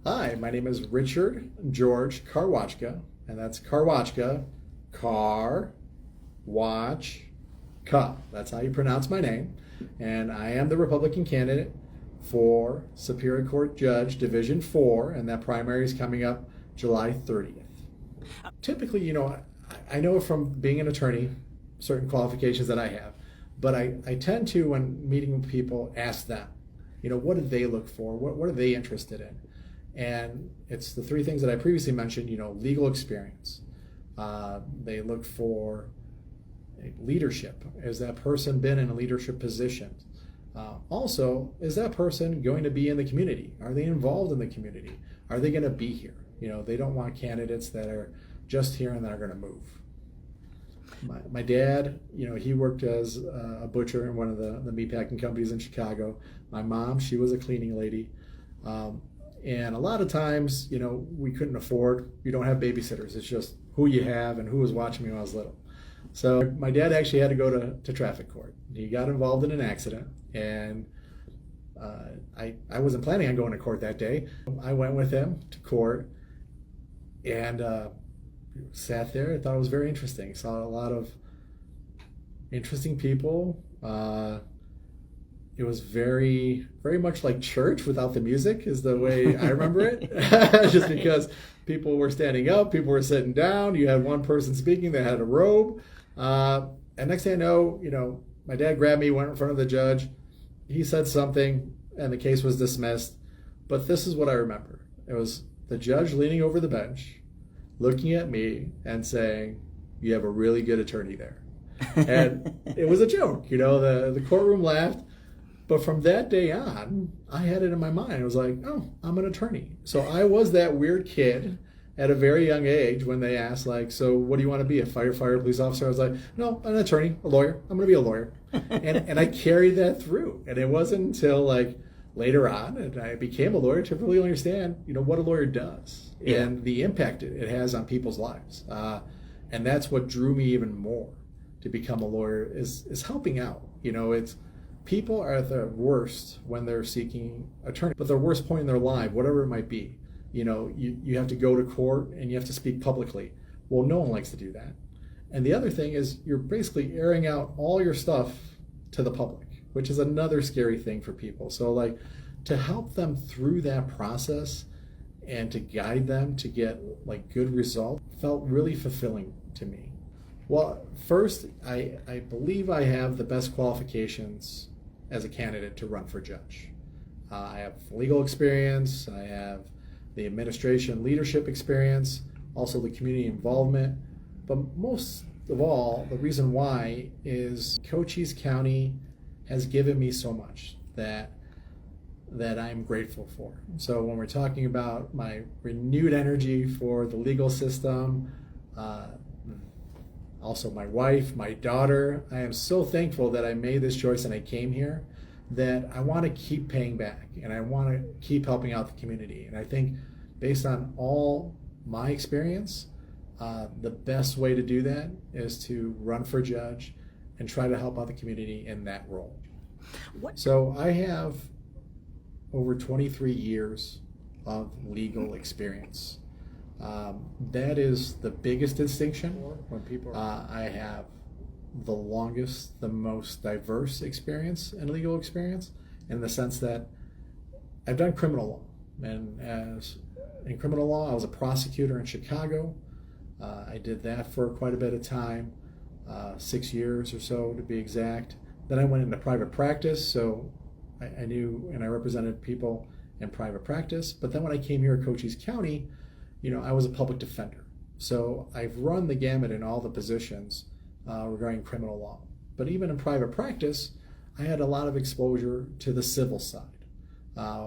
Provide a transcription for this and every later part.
Hi, my name is Richard George Karwaczka, and that's Karwaczka, Car, Watch, Ka. That's how you pronounce my name. And I am the Republican candidate for Superior Court Judge Division 4, and that primary is coming up July 30th. Typically, I know from being an attorney, certain qualifications that I have, but I tend to, when meeting with people, ask them, what do they look for? What are they interested in? And it's the three things that I previously mentioned, legal experience. They look for leadership. Has that person been in a leadership position? Also, is that person going to be in the community? Are they involved in the community? Are they going to be here? They don't want candidates that are just here and that are going to move. My dad, he worked as a butcher in one of the meatpacking companies in Chicago. My mom, she was a cleaning lady. And a lot of times, we couldn't afford, you don't have babysitters. It's just who you have and who was watching me when I was little. So my dad actually had to go to traffic court. He got involved in an accident, and I wasn't planning on going to court that day. I went with him to court and sat there. I thought it was very interesting. Saw a lot of interesting people. It was very, very much like church without the music is the way I remember it. Just because people were standing up, people were sitting down. You had one person speaking that had a robe. And next thing I know, my dad grabbed me, went in front of the judge. He said something, and the case was dismissed. But this is what I remember. It was the judge leaning over the bench, looking at me and saying, "You have a really good attorney there." And it was a joke. The courtroom laughed. But from that day on, I had it in my mind. I was like, oh, I'm an attorney. So I was that weird kid at a very young age when they asked, so what do you want to be, a firefighter, police officer? I was like, no, an attorney, a lawyer. I'm going to be a lawyer. And I carried that through. And it wasn't until later on, and I became a lawyer, to really understand, what a lawyer does and the impact it has on people's lives. And that's what drew me even more to become a lawyer is helping out. People are at their worst when they're seeking attorney, but their worst point in their life, whatever it might be, you have to go to court and you have to speak publicly. Well, no one likes to do that. And the other thing is you're basically airing out all your stuff to the public, which is another scary thing for people. So to help them through that process and to guide them to get good results felt really fulfilling to me. Well, first, I believe I have the best qualifications as a candidate to run for judge. I have legal experience, I have the administration leadership experience, also the community involvement, but most of all, the reason why is Cochise County has given me so much that I'm grateful for. So when we're talking about my renewed energy for the legal system, also my wife, my daughter, I am so thankful that I made this choice and I came here, that I want to keep paying back and I want to keep helping out the community. And I think based on all my experience, the best way to do that is to run for judge and try to help out the community in that role. So I have over 23 years of legal experience. That is the biggest distinction. When people I have the longest, the most diverse experience and legal experience, in the sense that I've done criminal law, and in criminal law I was a prosecutor in Chicago. I did that for quite a bit of time, 6 years or so to be exact. Then I went into private practice, so I knew and I represented people in private practice. But then when I came here at Cochise County, I was a public defender. So I've run the gamut in all the positions regarding criminal law. But even in private practice, I had a lot of exposure to the civil side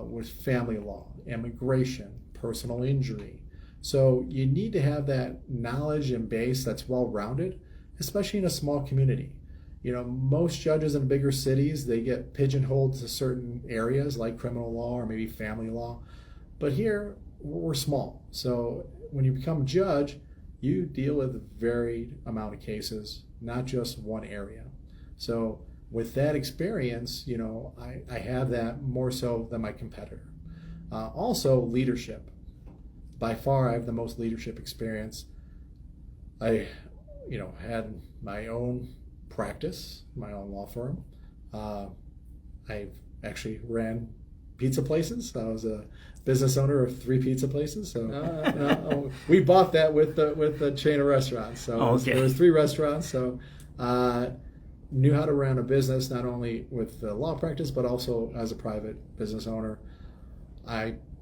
with family law, immigration, personal injury. So you need to have that knowledge and base that's well-rounded, especially in a small community. Most judges in bigger cities, they get pigeonholed to certain areas like criminal law or maybe family law. But here, we're small. So when you become a judge, you deal with a varied amount of cases, not just one area. So with that experience, I have that more so than my competitor. Also, leadership. By far, I have the most leadership experience. I, had my own practice, my own law firm. I actually ran pizza places. I was a business owner of 3 pizza places. So we bought that with the chain of restaurants. So there was 3 restaurants. So knew how to run a business, not only with the law practice, but also as a private business owner.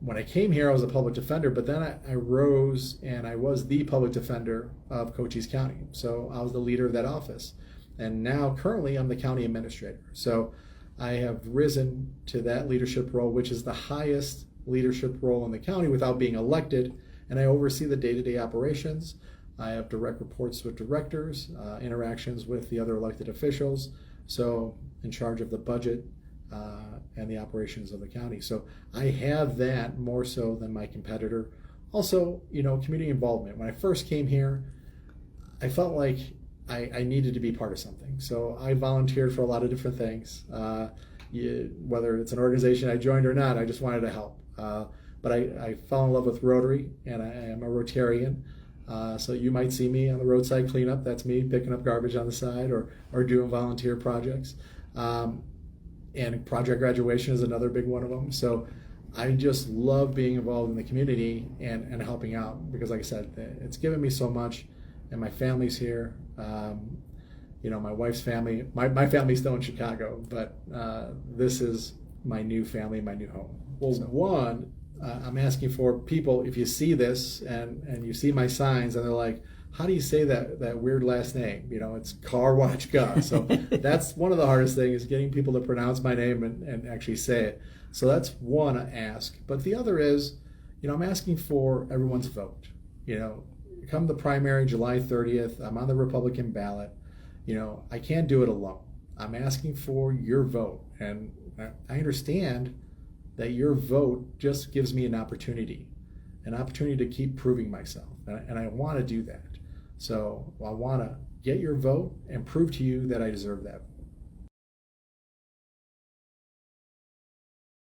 When I came here, I was a public defender, but then I rose and I was the public defender of Cochise County. So I was the leader of that office. And now currently I'm the county administrator. So I have risen to that leadership role, which is the highest leadership role in the county without being elected. And I oversee the day-to-day operations. I have direct reports with directors, interactions with the other elected officials. So in charge of the budget and the operations of the county. So I have that more so than my competitor. Also, community involvement. When I first came here, I felt like I needed to be part of something. So I volunteered for a lot of different things. Whether it's an organization I joined or not, I just wanted to help. But I fell in love with Rotary, and I am a Rotarian. So you might see me on the roadside cleanup. That's me picking up garbage on the side or doing volunteer projects. And project graduation is another big one of them. So I just love being involved in the community and helping out because, like I said, it's given me so much. And my family's here. My wife's family. My family's still in Chicago, but this is my new family, my new home. Well, I'm asking for people, if you see this and you see my signs and they're like, how do you say that weird last name? It's Karwaczka. So that's one of the hardest things, is getting people to pronounce my name and actually say it. So that's one ask. But the other is, I'm asking for everyone's vote. Come the primary, July 30th, I'm on the Republican ballot. I can't do it alone. I'm asking for your vote. And I understand that your vote just gives me an opportunity to keep proving myself. And I want to do that. So I want to get your vote and prove to you that I deserve that vote.